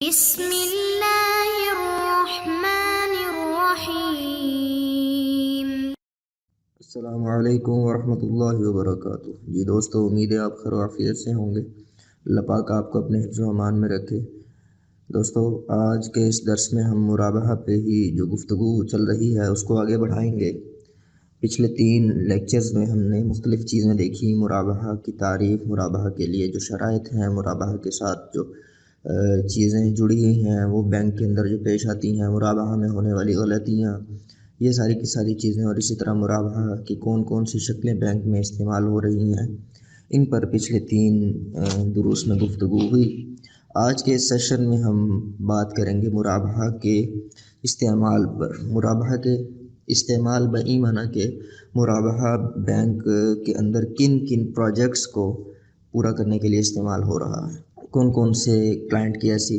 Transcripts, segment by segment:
بسم اللہ الرحمن الرحیم۔ السلام علیکم ورحمۃ اللہ وبرکاتہ۔ جی دوستو، امید ہے آپ خیر و عافیت سے ہوں گے۔ اللہ پاک آپ کو اپنے حفظ و امان میں رکھے۔ دوستو، آج کے اس درس میں ہم مرابحہ پہ ہی جو گفتگو چل رہی ہے اس کو آگے بڑھائیں گے۔ پچھلے 3 لیکچرز میں ہم نے مختلف چیزیں دیکھی، مرابحہ کی تعریف، مرابحہ کے لیے جو شرائط ہیں، مرابحہ کے ساتھ جو چیزیں جڑی ہوئی ہیں وہ بینک کے اندر جو پیش آتی ہیں، مرابحہ میں ہونے والی غلطیاں، یہ ساری کی ساری چیزیں، اور اسی طرح مرابحہ کی کون کون سی شکلیں بینک میں استعمال ہو رہی ہیں، ان پر پچھلے 3 دروس میں گفتگو ہوئی۔ آج کے اس سیشن میں ہم بات کریں گے مرابحہ کے استعمال پر۔ مرابحہ کے استعمال بئی معنی کہ مرابحہ بینک کے اندر کن کن پروجیکٹس کو پورا کرنے کے لیے استعمال ہو رہا ہے، کون کون سے کلائنٹ کی ایسی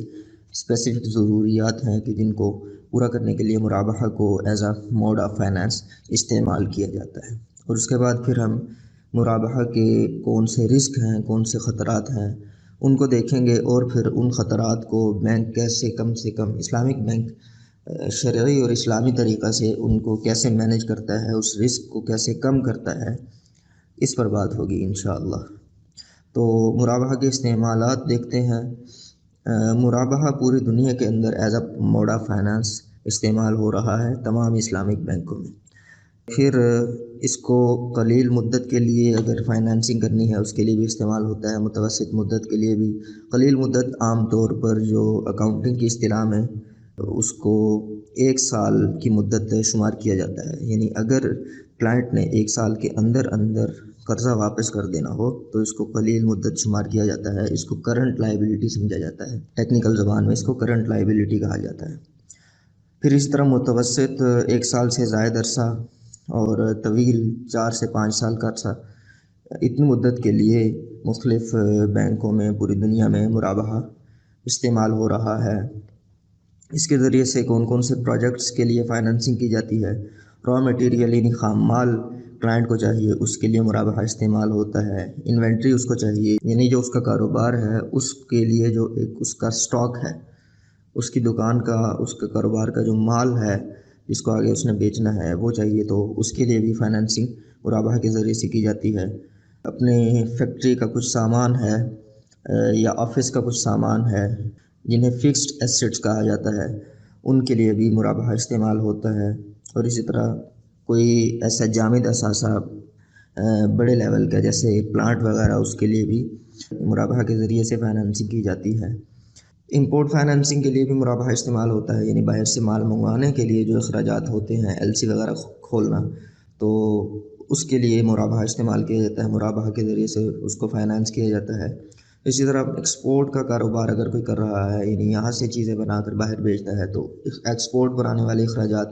اسپیسیفک ضروریات ہیں کہ جن کو پورا کرنے کے لیے مرابحہ کو as a mode of finance استعمال کیا جاتا ہے۔ اور اس کے بعد پھر ہم مرابحہ کے کون سے رسک ہیں، کون سے خطرات ہیں، ان کو دیکھیں گے، اور پھر ان خطرات کو بینک کیسے کم سے کم، اسلامک بینک شرعی اور اسلامی طریقہ سے ان کو کیسے مینیج کرتا ہے، اس رسک کو کیسے کم کرتا ہے، اس پر بات ہوگی انشاءاللہ۔ تو مرابحہ کے استعمالات دیکھتے ہیں۔ مرابحہ پوری دنیا کے اندر as a mode of finance استعمال ہو رہا ہے تمام اسلامک بینکوں میں۔ پھر اس کو قلیل مدت کے لیے اگر فائنانسنگ کرنی ہے اس کے لیے بھی استعمال ہوتا ہے، متوسط مدت کے لیے بھی۔ قلیل مدت عام طور پر جو اکاؤنٹنگ کی اصطلاح میں اس کو 1 سال کی مدت شمار کیا جاتا ہے، یعنی اگر کلائنٹ نے 1 سال کے اندر قرضہ واپس کر دینا ہو تو اس کو قلیل مدت شمار کیا جاتا ہے، اس کو کرنٹ لائبلٹی سمجھا جاتا ہے، ٹیکنیکل زبان میں اس کو کرنٹ لائبلٹی کہا جاتا ہے۔ پھر اس طرح متوسط 1 سال سے زائد عرصہ اور طویل 4 سے 5 سال کا عرصہ، اتنی مدت کے لیے مختلف بینکوں میں پوری دنیا میں مرابحہ استعمال ہو رہا ہے۔ اس کے ذریعے سے کون کون سے پروجیکٹس کے لیے فائنانسنگ کی جاتی ہے، را مٹیریل یعنی خام مال کلائنٹ کو چاہیے اس کے لیے مرابحہ استعمال ہوتا ہے، انوینٹری اس کو چاہیے یعنی جو اس کا کاروبار ہے اس کے لیے جو ایک اس کا سٹاک ہے، اس کی دکان کا، اس کے کاروبار کا جو مال ہے جس کو آگے اس نے بیچنا ہے وہ چاہیے، تو اس کے لیے بھی فائنانسنگ مرابحہ کے ذریعے سے کی جاتی ہے۔ اپنے فیکٹری کا کچھ سامان ہے یا آفس کا کچھ سامان ہے جنہیں فکسڈ ایسٹس کہا جاتا ہے، ان کے لیے بھی مرابحہ استعمال ہوتا ہے۔ اور اسی طرح کوئی ایسا جامد اثاثہ بڑے لیول کا جیسے پلانٹ وغیرہ، اس کے لیے بھی مرابحہ کے ذریعے سے فائنانسنگ کی جاتی ہے۔ امپورٹ فائنانسنگ کے لیے بھی مرابحہ استعمال ہوتا ہے، یعنی باہر سے مال منگوانے کے لیے جو اخراجات ہوتے ہیں، LC وغیرہ کھولنا، تو اس کے لیے مرابحہ استعمال کیا جاتا ہے، مرابحہ کے ذریعے سے اس کو فائنانس کیا جاتا ہے۔ اسی طرح ایکسپورٹ کا کاروبار اگر کوئی کر رہا ہے، یعنی یہاں سے چیزیں بنا کر باہر بھیجتا ہے، تو ایکسپورٹ پر آنے والے اخراجات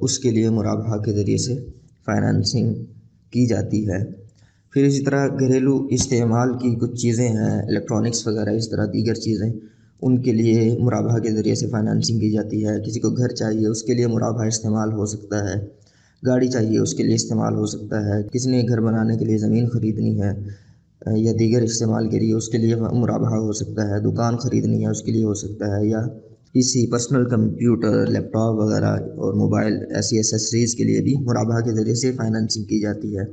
اس کے لیے مرابحہ کے ذریعے سے فائنانسنگ کی جاتی ہے۔ پھر اسی طرح گھریلو استعمال کی کچھ چیزیں ہیں، الیکٹرانکس وغیرہ، اس طرح دیگر چیزیں، ان کے لیے مرابحہ کے ذریعے سے فائنانسنگ کی جاتی ہے۔ کسی کو گھر چاہیے اس کے لیے مرابحہ استعمال ہو سکتا ہے، گاڑی چاہیے اس کے لیے استعمال ہو سکتا ہے، کسی نے گھر بنانے کے لیے زمین خریدنی ہے یا دیگر استعمال کے لیے اس کے لیے مرابحہ ہو سکتا ہے، دکان خریدنی ہے اس کے لیے ہو سکتا ہے، یا PC، پرسنل کمپیوٹر، لیپ ٹاپ وغیرہ اور موبائل ایسی ایسیسریز کے لیے بھی مرابحہ کے ذریعے سے فائنانسنگ کی جاتی ہے۔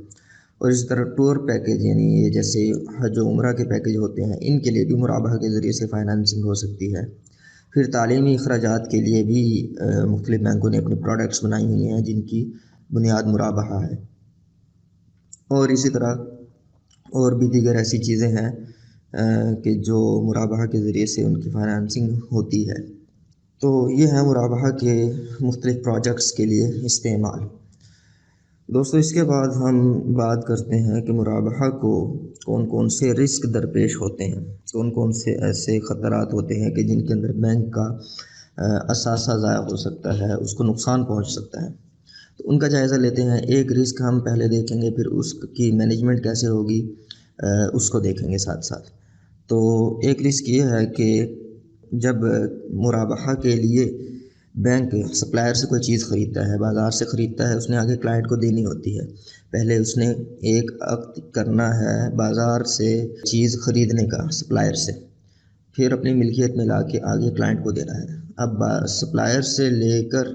اور اس طرح ٹور پیکج، یعنی یہ جیسے حج و عمرہ کے پیکج ہوتے ہیں، ان کے لیے بھی مرابحہ کے ذریعے سے فائنانسنگ ہو سکتی ہے۔ پھر تعلیمی اخراجات کے لیے بھی مختلف بینکوں نے اپنی پروڈکٹس بنائی ہوئی ہیں جن کی بنیاد مرابحہ ہے۔ اور اسی طرح اور بھی دیگر ایسی چیزیں ہیں کہ جو مرابحہ کے ذریعے سے ان کی فائنانسنگ ہوتی ہے۔ تو یہ ہے مرابحہ کے مختلف پروجیکٹس کے لیے استعمال۔ دوستو، اس کے بعد ہم بات کرتے ہیں کہ مرابحہ کو کون کون سے رسک درپیش ہوتے ہیں، کون کون سے ایسے خطرات ہوتے ہیں کہ جن کے اندر بینک کا اثاثہ ضائع ہو سکتا ہے، اس کو نقصان پہنچ سکتا ہے۔ تو ان کا جائزہ لیتے ہیں۔ ایک رسک ہم پہلے دیکھیں گے، پھر اس کی مینجمنٹ کیسے ہوگی اس کو دیکھیں گے ساتھ ساتھ۔ تو ایک رسک یہ ہے کہ جب مرابحہ کے لیے بینک سپلائر سے کوئی چیز خریدتا ہے، بازار سے خریدتا ہے، اس نے آگے کلائنٹ کو دینی ہوتی ہے، پہلے اس نے ایک عقد کرنا ہے بازار سے چیز خریدنے کا، سپلائر سے، پھر اپنی ملکیت میں لا کے آگے کلائنٹ کو دینا ہے۔ اب سپلائر سے لے کر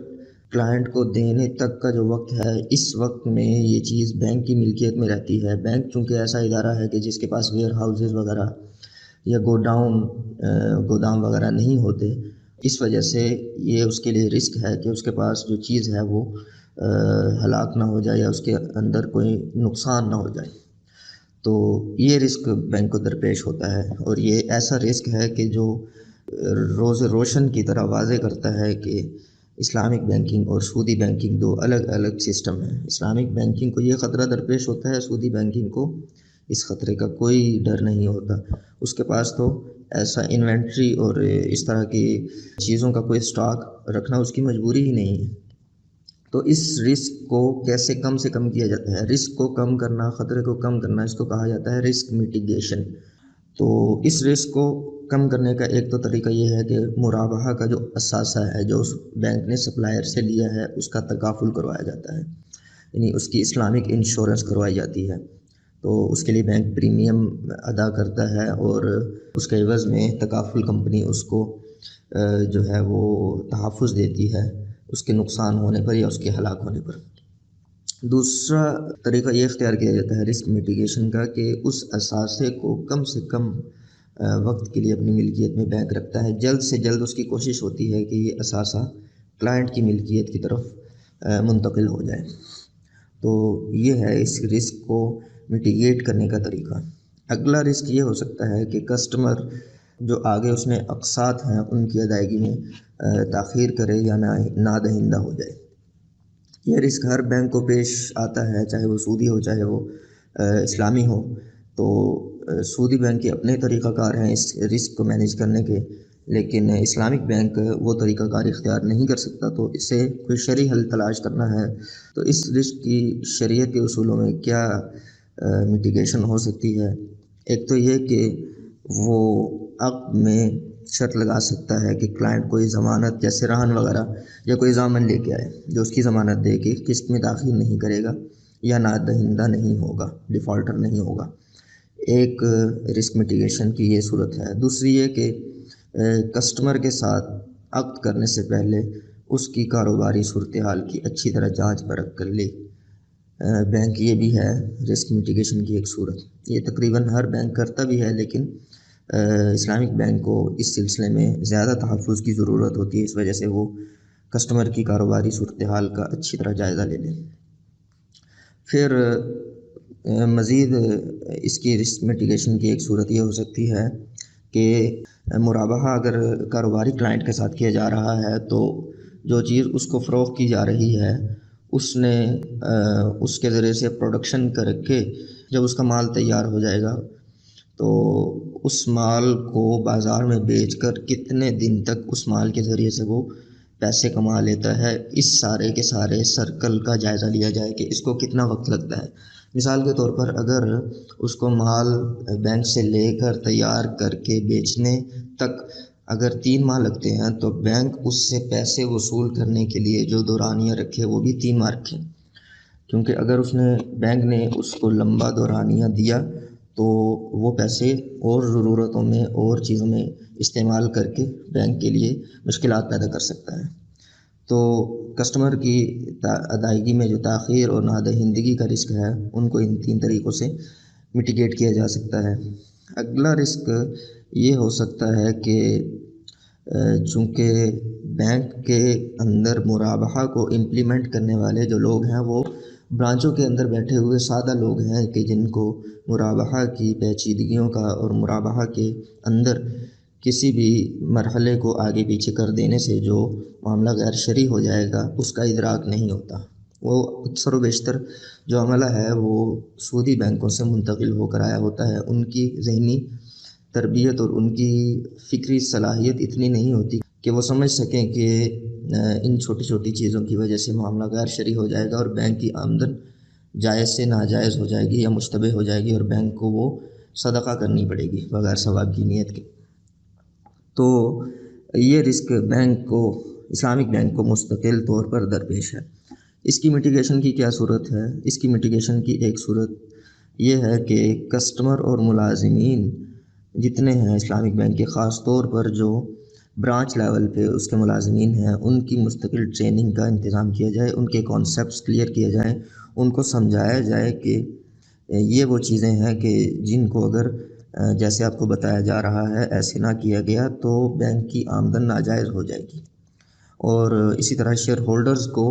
کلائنٹ کو دینے تک کا جو وقت ہے، اس وقت میں یہ چیز بینک کی ملکیت میں رہتی ہے۔ بینک چونکہ ایسا ادارہ ہے کہ جس کے پاس ویئر ہاؤسز وغیرہ یا گودام وغیرہ نہیں ہوتے، اس وجہ سے یہ اس کے لیے رسک ہے کہ اس کے پاس جو چیز ہے وہ ہلاک نہ ہو جائے یا اس کے اندر کوئی نقصان نہ ہو جائے۔ تو یہ رسک بینک کو درپیش ہوتا ہے، اور یہ ایسا رسک ہے کہ جو روز روشن کی طرح واضح کرتا ہے کہ اسلامک بینکنگ اور سودی بینکنگ دو الگ الگ سسٹم ہیں۔ اسلامک بینکنگ کو یہ خطرہ درپیش ہوتا ہے، سودی بینکنگ کو اس خطرے کا کوئی ڈر نہیں ہوتا۔ اس کے پاس تو ایسا انوینٹری اور اس طرح کی چیزوں کا کوئی سٹاک رکھنا اس کی مجبوری ہی نہیں ہے۔ تو اس رسک کو کیسے کم سے کم کیا جاتا ہے؟ رسک کو کم کرنا، خطرے کو کم کرنا، اس کو کہا جاتا ہے رسک میٹیگیشن۔ تو اس رسک کو کم کرنے کا ایک تو طریقہ یہ ہے کہ مرابحہ کا جو اثاثہ ہے، جو اس بینک نے سپلائر سے لیا ہے، اس کا تکافل کروایا جاتا ہے، یعنی اس کی اسلامک انشورنس کروائی جاتی ہے۔ تو اس کے لیے بینک پریمیم ادا کرتا ہے، اور اس کے عوض میں تکافل کمپنی اس کو جو ہے وہ تحفظ دیتی ہے اس کے نقصان ہونے پر یا اس کے ہلاک ہونے پر۔ دوسرا طریقہ یہ اختیار کیا جاتا ہے رسک میٹیگیشن کا کہ اس اثاثے کو کم سے کم وقت کے لیے اپنی ملکیت میں بینک رکھتا ہے۔ جلد سے جلد اس کی کوشش ہوتی ہے کہ یہ اثاثہ کلائنٹ کی ملکیت کی طرف منتقل ہو جائے۔ تو یہ ہے اس رسک کو میٹیگیٹ کرنے کا طریقہ۔ اگلا رسک یہ ہو سکتا ہے کہ کسٹمر جو آگے اس میں اقساط ہیں ان کی ادائیگی میں تاخیر کرے یا نادہندہ ہو جائے۔ یہ رسک ہر بینک کو پیش آتا ہے، چاہے وہ سودی ہو چاہے وہ اسلامی ہو۔ تو سودی بینک کے اپنے طریقہ کار ہیں اس رسک کو مینیج کرنے کے، لیکن اسلامک بینک وہ طریقہ کار اختیار نہیں کر سکتا، تو اسے کوئی شرعی حل تلاش کرنا ہے۔ تو اس رسک کی شریعت کے اصولوں میں کیا میٹیگیشن ہو سکتی ہے؟ ایک تو یہ کہ وہ عقد میں شرط لگا سکتا ہے کہ کلائنٹ کوئی ضمانت جیسے رہن وغیرہ یا کوئی ضامن لے کے آئے جو اس کی ضمانت دے کہ قسط میں تاخیر نہیں کرے گا یا نادہندہ نہیں ہوگا، ڈیفالٹر نہیں ہوگا۔ ایک رسک میٹیگیشن کی یہ صورت ہے۔ دوسری یہ کہ کسٹمر کے ساتھ عقد کرنے سے پہلے اس کی کاروباری صورتحال کی اچھی طرح جانچ پرکھ کر لے۔ بینک یہ بھی ہے رسک میٹیگیشن کی ایک صورت۔ یہ تقریباً ہر بینک کرتا بھی ہے، لیکن اسلامک بینک کو اس سلسلے میں زیادہ تحفظ کی ضرورت ہوتی ہے، اس وجہ سے وہ کسٹمر کی کاروباری صورتحال کا اچھی طرح جائزہ لے لیں۔ پھر مزید اس کی رسک میٹیگیشن کی ایک صورت یہ ہو سکتی ہے کہ مرابحہ اگر کاروباری کلائنٹ کے ساتھ کیا جا رہا ہے تو جو چیز اس کو فروخت کی جا رہی ہے اس نے اس کے ذریعے سے پروڈکشن کر کے جب اس کا مال تیار ہو جائے گا تو اس مال کو بازار میں بیچ کر کتنے دن تک اس مال کے ذریعے سے وہ پیسے کما لیتا ہے، اس سارے کے سارے سرکل کا جائزہ لیا جائے کہ اس کو کتنا وقت لگتا ہے۔ مثال کے طور پر اگر اس کو مال بینک سے لے کر تیار کر کے بیچنے تک اگر 3 ماہ لگتے ہیں تو بینک اس سے پیسے وصول کرنے کے لیے جو دورانیہ رکھے وہ بھی 3 ماہ رکھے، کیونکہ اگر بینک نے اس کو لمبا دورانیہ دیا تو وہ پیسے اور ضرورتوں میں اور چیزوں میں استعمال کر کے بینک کے لیے مشکلات پیدا کر سکتا ہے۔ تو کسٹمر کی ادائیگی میں جو تاخیر اور نادہندگی کا رسک ہے ان کو ان 3 طریقوں سے میٹیگیٹ کیا جا سکتا ہے۔ اگلا رسک یہ ہو سکتا ہے کہ چونکہ بینک کے اندر مرابحہ کو امپلیمنٹ کرنے والے جو لوگ ہیں وہ برانچوں کے اندر بیٹھے ہوئے سادہ لوگ ہیں کہ جن کو مرابحہ کی پیچیدگیوں کا اور مرابحہ کے اندر کسی بھی مرحلے کو آگے پیچھے کر دینے سے جو معاملہ غیر شرعی ہو جائے گا اس کا ادراک نہیں ہوتا۔ وہ اکثر و بیشتر جو عملہ ہے وہ سودی بینکوں سے منتقل ہو کر آیا ہوتا ہے، ان کی ذہنی تربیت اور ان کی فکری صلاحیت اتنی نہیں ہوتی کہ وہ سمجھ سکیں کہ ان چھوٹی چھوٹی چیزوں کی وجہ سے معاملہ غیر شرعی ہو جائے گا اور بینک کی آمدن جائز سے ناجائز ہو جائے گی یا مشتبہ ہو جائے گی اور بینک کو وہ صدقہ کرنی پڑے گی بغیر ثواب کی نیت کے۔ تو یہ رسک بینک کو، اسلامک بینک کو مستقل طور پر درپیش ہے۔ اس کی میٹیگیشن کی کیا صورت ہے؟ اس کی میٹیگیشن کی ایک صورت یہ ہے کہ کسٹمر اور ملازمین جتنے ہیں اسلامک بینک کے، خاص طور پر جو برانچ لیول پہ اس کے ملازمین ہیں، ان کی مستقل ٹریننگ کا انتظام کیا جائے، ان کے کانسیپٹس کلیئر کیے جائیں، ان کو سمجھایا جائے کہ یہ وہ چیزیں ہیں کہ جن کو اگر جیسے آپ کو بتایا جا رہا ہے ایسے نہ کیا گیا تو بینک کی آمدن ناجائز ہو جائے گی، اور اسی طرح شیئر ہولڈرز کو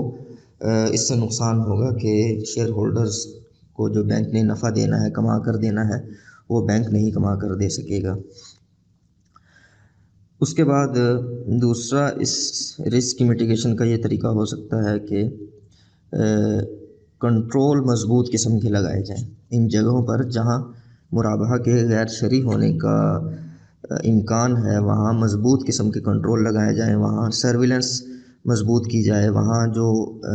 اس سے نقصان ہوگا کہ شیئر ہولڈرز کو جو بینک نے نفع دینا ہے، کما کر دینا ہے، وہ بینک نہیں کما کر دے سکے گا۔ اس کے بعد دوسرا اس رسک کی میٹیگیشن کا یہ طریقہ ہو سکتا ہے کہ کنٹرول مضبوط قسم کے لگائے جائیں ان جگہوں پر جہاں مرابحہ کے غیر شرعی ہونے کا امکان ہے، وہاں مضبوط قسم کے کنٹرول لگائے جائیں، وہاں سرویلنس مضبوط کی جائے، وہاں جو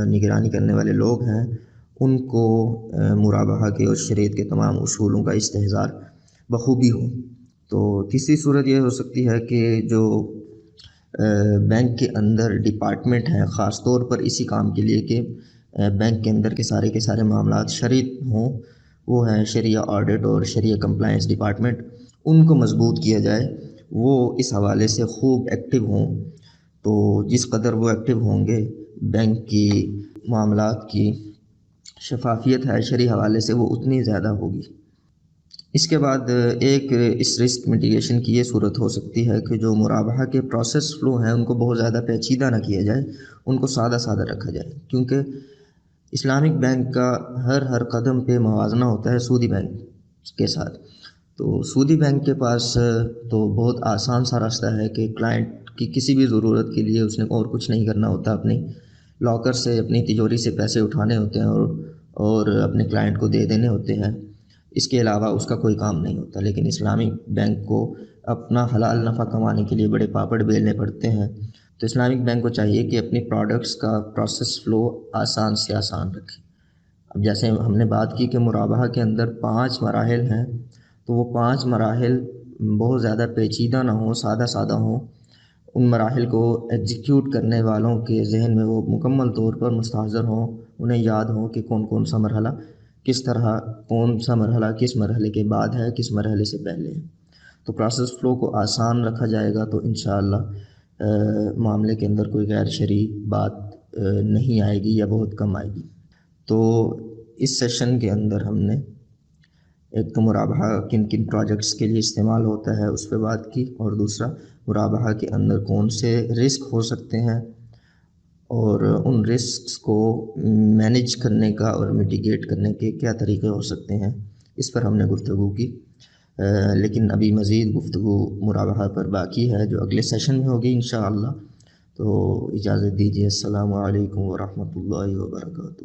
نگرانی کرنے والے لوگ ہیں ان کو مرابحہ کے اور شریعت کے تمام اصولوں کا استحضار بخوبی ہو۔ تو تیسری صورت یہ ہو سکتی ہے کہ جو بینک کے اندر ڈپارٹمنٹ ہیں، خاص طور پر اسی کام کے لیے کہ بینک کے اندر کے سارے معاملات شرعی ہوں، وہ ہیں شریعہ آڈٹ اور شریعہ کمپلائنس ڈپارٹمنٹ، ان کو مضبوط کیا جائے، وہ اس حوالے سے خوب ایکٹیو ہوں۔ تو جس قدر وہ ایکٹیو ہوں گے، بینک کی معاملات کی شفافیت ہے شرعی حوالے سے وہ اتنی زیادہ ہوگی۔ اس کے بعد ایک اس رسک میٹیگیشن کی یہ صورت ہو سکتی ہے کہ جو مرابحہ کے پروسیس فلو ہیں ان کو بہت زیادہ پیچیدہ نہ کیا جائے، ان کو سادہ رکھا جائے، کیونکہ اسلامک بینک کا ہر قدم پہ موازنہ ہوتا ہے سودی بینک کے ساتھ۔ تو سودی بینک کے پاس تو بہت آسان سا راستہ ہے کہ کلائنٹ کی کسی بھی ضرورت کے لیے اس نے اور کچھ نہیں کرنا ہوتا، اپنی لاکر سے، اپنی تجوری سے پیسے اٹھانے ہوتے ہیں اور اپنے کلائنٹ کو دے دینے ہوتے ہیں، اس کے علاوہ اس کا کوئی کام نہیں ہوتا۔ لیکن اسلامک بینک کو اپنا حلال نفع کمانے کے لیے بڑے پاپڑ بیلنے پڑتے ہیں، تو اسلامک بینک کو چاہیے کہ اپنی پروڈکٹس کا پروسیس فلو آسان سے آسان رکھے۔ اب جیسے ہم نے بات کی کہ مرابحہ کے اندر 5 مراحل ہیں، تو وہ 5 مراحل بہت زیادہ پیچیدہ نہ ہوں، سادہ ہوں، ان مراحل کو ایگزیکیوٹ کرنے والوں کے ذہن میں وہ مکمل طور پر مستحضر ہوں، انہیں یاد ہوں کہ کون سا مرحلہ کس طرح، کون سا مرحلہ کس مرحلے کے بعد ہے، کس مرحلے سے پہلے ہے۔ تو پروسیس فلو کو آسان رکھا جائے گا تو انشاءاللہ معاملے کے اندر کوئی غیر شرعی بات نہیں آئے گی یا بہت کم آئے گی۔ تو اس سیشن کے اندر ہم نے ایک تو مرابحہ کن پروجیکٹس کے لیے استعمال ہوتا ہے اس پہ بات کی، اور دوسرا مرابحہ کے اندر کون سے رسک ہو سکتے ہیں اور ان رسکس کو مینیج کرنے کا اور میٹیگیٹ کرنے کے کیا طریقے ہو سکتے ہیں، اس پر ہم نے گفتگو کی۔ لیکن ابھی مزید گفتگو مرابحہ پر باقی ہے جو اگلے سیشن میں ہوگی انشاءاللہ۔ تو اجازت دیجیے، السلام علیکم ورحمۃ اللہ وبرکاتہ۔